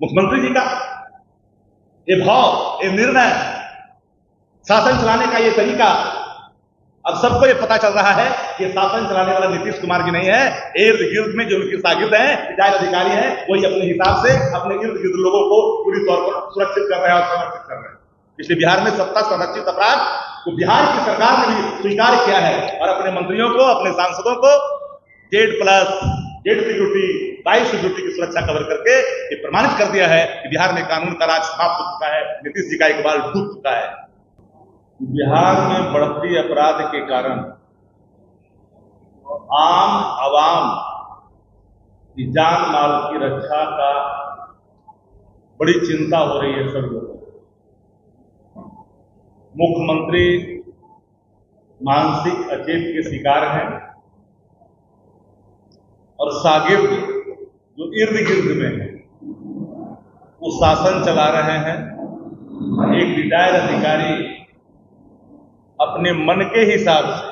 मुख्यमंत्री जी का ये भाव, ये निर्णय, शासन चलाने का ये तरीका, अब सबको ये पता चल रहा है कि शासन चलाने वाला नीतीश कुमार जी नहीं है। इर्द गिर्द में जो उनके शागिर्द हैं, रिटायर्ड अधिकारी हैं, वही अपने हिसाब से अपने इर्द गिर्द लोगों को पूरी तौर पर सुरक्षित कर रहे हैं और समर्थित कर रहे हैं। इसलिए बिहार में सत्ता संरक्षित अपराध को बिहार की सरकार ने भी स्वीकार किया है और अपने मंत्रियों को, अपने सांसदों को जेड सिक्योरिटी, बाई सिक्योरिटी की सुरक्षा कवर करके ये प्रमाणित कर दिया है कि बिहार में कानून का राज समाप्त हो चुका है, नीतीश जी का एक बार डूब चुका है। बिहार में बढ़ती अपराध के कारण आम आवाम की जान माल की रक्षा का बड़ी चिंता हो रही है सब लोगों को। मुख्यमंत्री मानसिक अचेत के शिकार हैं और शागिर्द जो इर्द गिर्द में है वो शासन चला रहे हैं। एक रिटायर्ड अधिकारी अपने मन के हिसाब से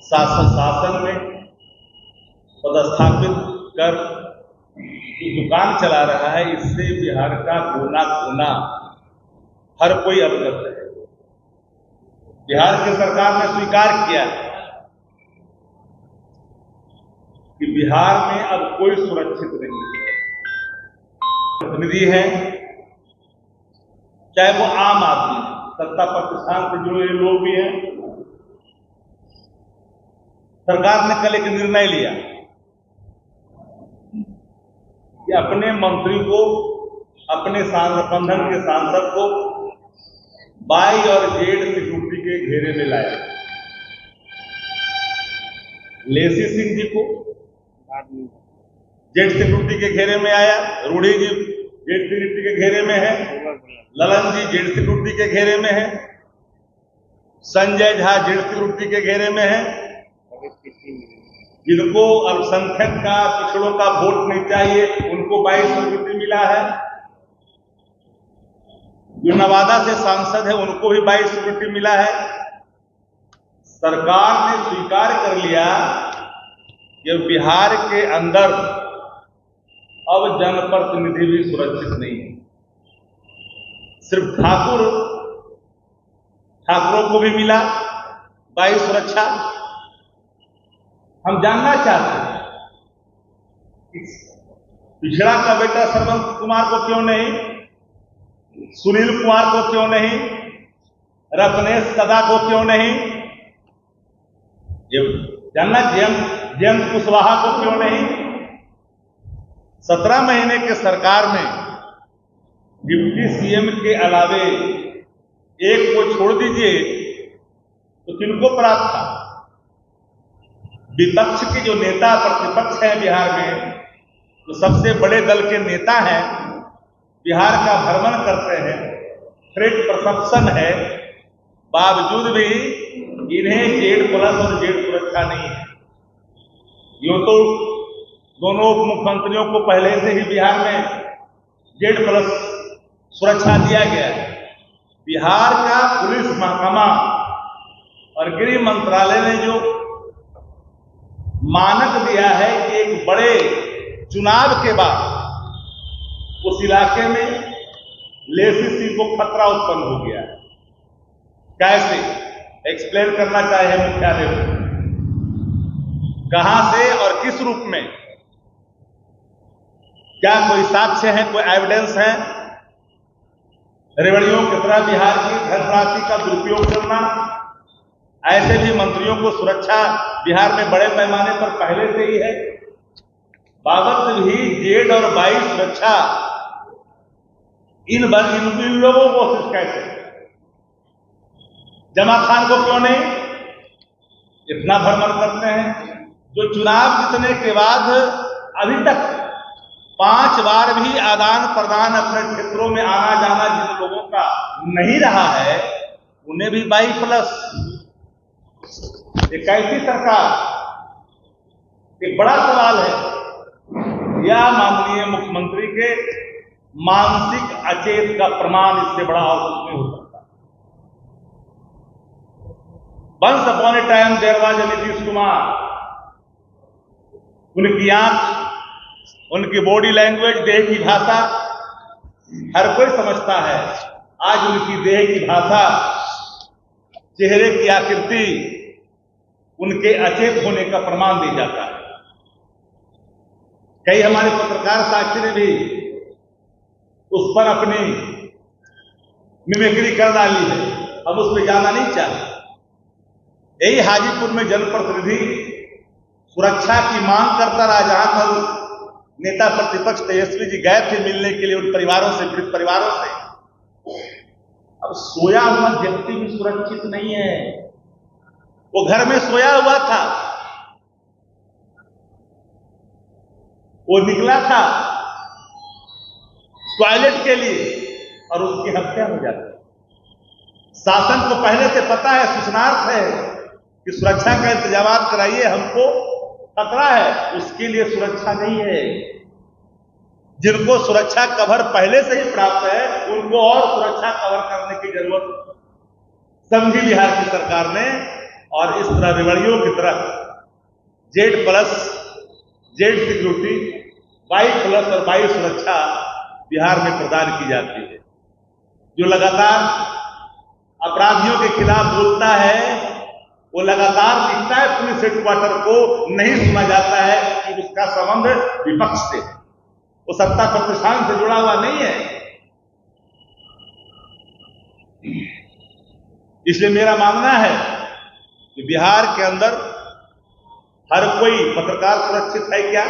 शासन में पदस्थापित कर जो दुकान चला रहा है, इससे बिहार का कोना कोना हर कोई अवगत है। बिहार की सरकार ने स्वीकार किया कि बिहार में अब कोई सुरक्षित नहीं है। प्रतिनिधि है, चाहे वो आम आदमी है, सत्ता प्रतिष्ठान से जुड़े लोग भी हैं। सरकार ने कल एक निर्णय लिया कि अपने मंत्री को, अपने गठबंधन के सांसद को बाई और जेड सिक्योरिटी के घेरे में लाया। लेसी सिंह जी को जेड सिक्योरिटी के घेरे में आया, रूढ़ी जी जेड सिक्योरिटी के घेरे में है, ललन जी जेड सिक्योरिटी के घेरे में है, संजय झा जेड सिक्योरिटी के घेरे में है। जिनको अल्पसंख्यक का, पिछड़ों का वोट नहीं चाहिए, उनको 22 सिक्योरिटी मिला है। जो नवादा से सांसद है उनको भी 22 सिक्योरिटी मिला है। सरकार ने स्वीकार कर लिया कि बिहार के अंदर अब जनप्रतिनिधि भी सुरक्षित नहीं है। सिर्फ ठाकुरों को भी मिला 22 सुरक्षा। हम जानना चाहते हैं पिछड़ा का बेटा श्रवण कुमार को क्यों नहीं, सुनील कुमार को क्यों नहीं, रत्नेश कदा को क्यों नहीं, ये जानना, जयंत कुशवाहा को क्यों नहीं। 17 महीने के सरकार में डिप्टी सीएम के अलावे एक को छोड़ दीजिए तो किनको प्राप्त था। विपक्ष के जो नेता प्रतिपक्ष हैं बिहार में, तो सबसे बड़े दल के नेता हैं, बिहार का भ्रमण करते हैं, थ्रेट परसेप्शन है, बावजूद भी इन्हें जेड प्लस और जेड सुरक्षा नहीं है। यूं तो दोनों उप मुख्यमंत्रियों को पहले से ही बिहार में जेड प्लस सुरक्षा दिया गया है। बिहार का पुलिस महकमा और गृह मंत्रालय ने जो मानक दिया है कि एक बड़े चुनाव के बाद उस इलाके में लेसी सिंह को खतरा उत्पन्न हो गया है। कैसे एक्सप्लेन करना चाहे मुख्यालय को, कहां से और किस रूप में, क्या कोई साक्ष्य है, कोई एविडेंस है। रेवड़ियों की तरह बिहार की धनराशि का दुरुपयोग करना, ऐसे भी मंत्रियों को सुरक्षा बिहार में बड़े पैमाने पर पहले से ही है। बाबत भी जेड और 22 सुरक्षा इन लोगों को कैसे, जमा खान को क्यों नहीं, इतना भ्रमण करते हैं। जो चुनाव जीतने के बाद अभी तक 5 बार भी आदान प्रदान अपने क्षेत्रों में आना जाना जिन लोगों का नहीं रहा है, उन्हें भी 22 प्लस। एक ऐसी सरकार, एक बड़ा सवाल है, या माननीय मुख्यमंत्री के मानसिक अचेत का प्रमाण इससे बड़ा और कुछ नहीं हो सकता। Once upon a time there was Nitish Kumar, उनकी आंख उनकी बॉडी लैंग्वेज, देह की भाषा हर कोई समझता है। आज उनकी देह की भाषा, चेहरे की आकृति उनके अचेत होने का प्रमाण दी जाता है। कई हमारे पत्रकार साथी ने भी उस पर अपनी मिमिक्री कर डाली है, हम उस पर जाना नहीं चाहते। यही हाजीपुर में जनप्रतिनिधि सुरक्षा की मांग करता रहा, जहां कल नेता प्रतिपक्ष तेजस्वी जी गए थे मिलने के लिए उन परिवारों से, पीड़ित परिवारों से। अब सोया हुआ व्यक्ति भी सुरक्षित नहीं है। वो घर में सोया हुआ था, वो निकला था टॉयलेट के लिए और उसकी हत्या हो जाती। शासन को पहले से पता है, सूचनार्थ है कि सुरक्षा का इंतजाम कराइए, हमको खतरा है। उसके लिए सुरक्षा नहीं है। जिनको सुरक्षा कवर पहले से ही प्राप्त है उनको और सुरक्षा कवर करने की जरूरत समझी बिहार की सरकार ने, और इस तरह रेवड़ियों की तरह Z+ Z सिक्योरिटी, Y+ और Y सुरक्षा बिहार में प्रदान की जाती है। जो लगातार अपराधियों के खिलाफ बोलता है, वो लगातार दिखता है पुलिस हेडक्वार्टर को, नहीं सुना जाता है कि उसका संबंध विपक्ष से है, वो सत्ता प्रतिष्ठान से जुड़ा हुआ नहीं है। इसलिए मेरा मानना है कि बिहार के अंदर हर कोई पत्रकार सुरक्षित है क्या?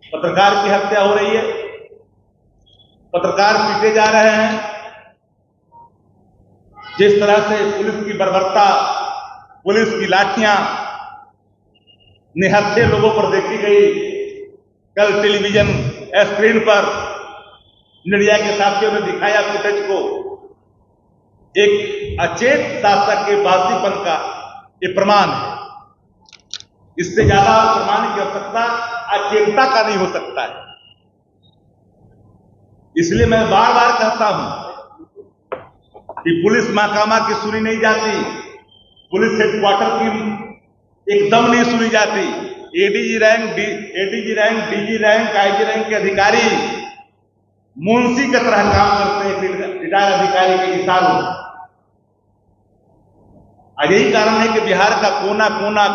पत्रकार की हत्या हो रही है, पत्रकार पीटे जा रहे हैं। जिस तरह से पुलिस की बर्बरता, पुलिस की लाठियां निहत्थे लोगों पर देखी गई, कल टेलीविजन स्क्रीन पर मीडिया के साथियों ने दिखाया फुटेज को, एक अचेत शासक के बासीपन का ये प्रमाण है। इससे ज्यादा प्रमाण की आवश्यकता अचेतता का नहीं हो सकता है। इसलिए मैं बार बार कहता हूं कि पुलिस महकमा की सुनी नहीं जाती, पुलिस हेडक्वार्टर की एकदम नहीं सुनी जाती। ADG rank, DG rank, IG rank के अधिकारी मुंशी की तरह काम करते हैं रिटायर्ड अधिकारी के इशारों। और यही कारण है कि बिहार का कोना कोना,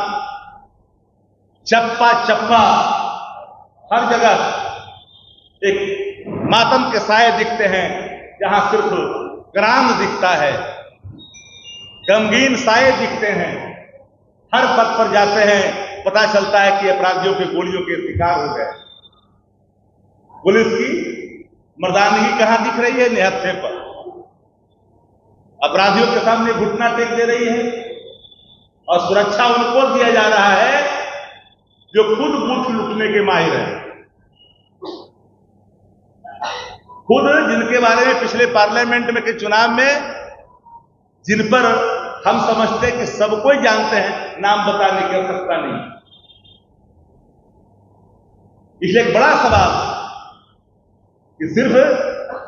चप्पा चप्पा, हर जगह एक मातम के साए दिखते हैं, जहां सिर्फ ग्राम दिखता है, गमगीन साए दिखते हैं। हर पथ पर जाते हैं, पता चलता है कि अपराधियों के गोलियों के शिकार हो गए। पुलिस की मर्दानगी कहां दिख रही है? निहत्थे पर। अपराधियों के सामने घुटना टेक दे रही है, और सुरक्षा उनको दिया जा रहा है जो खुद बूथ लूटने के माहिर हैं, खुद जिनके बारे में पिछले पार्लियामेंट में के चुनाव में, जिन पर हम समझते हैं कि सब कोई जानते हैं, नाम बताने की आवश्यकता नहीं। इसलिए एक बड़ा सवाल कि सिर्फ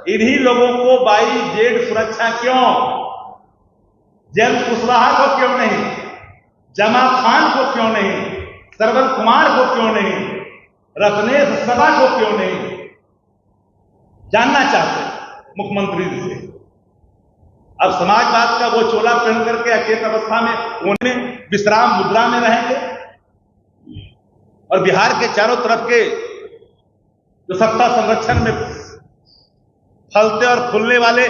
इन्हीं लोगों को YZ सुरक्षा क्यों? जयंत कुशवाहा को क्यों नहीं? जमा खान को क्यों नहीं? सरवन कुमार को क्यों नहीं? रत्नेश सभा को क्यों नहीं? जानना चाहते मुख्यमंत्री जी से। अब समाजवाद का वो चोला पहन करके अचेत अवस्था में उन्हें विश्राम मुद्रा में रहेंगे, और बिहार के चारों तरफ के जो सत्ता संरक्षण में फलते और फूलने वाले,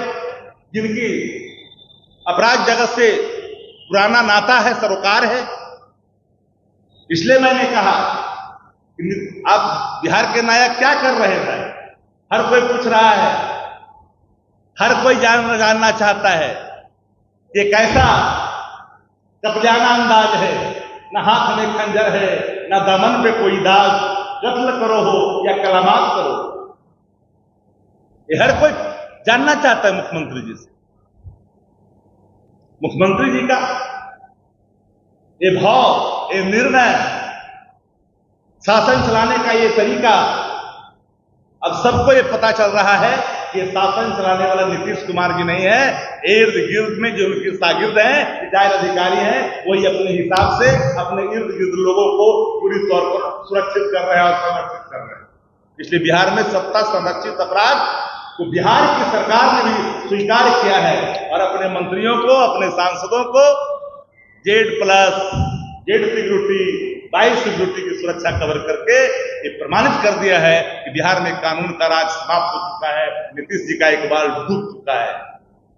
जिनकी अपराध जगत से पुराना नाता है, सरोकार है। इसलिए मैंने कहा कि अब बिहार के नायक क्या कर रहे हैं? हर कोई पूछ रहा है, हर कोई जानना चाहता है ये कैसा कपलियाना अंदाज है। न हाथ में खंजर है, न दामन पे कोई दाग, कत्ल करो हो या कलामात करो। ये हर कोई जानना चाहता है मुख्यमंत्री जी से। मुख्यमंत्री जी का ये भाव, ये निर्णय, शासन चलाने का ये तरीका, अब सबको ये पता चल रहा है कि ये शासन चलाने वाला नीतीश कुमार जी नहीं है। इर्द गिर्द में जो उनके शागिर्द हैं, रिटायर्ड अधिकारी हैं, वही अपने हिसाब से अपने इर्द गिर्द लोगों को पूरी तौर पर सुरक्षित कर रहे हैं और संरक्षित कर रहे हैं। इसलिए बिहार में सत्ता संरक्षित अपराध को बिहार की सरकार ने भी स्वीकार किया है और अपने मंत्रियों को, अपने सांसदों को जेड सिक्योरिटी, 22 सिक्योरिटी की सुरक्षा कवर करके ये प्रमाणित कर दिया है कि बिहार में कानून का राज समाप्त हो चुका है, नीतीश जी का एक बार डूब चुका है।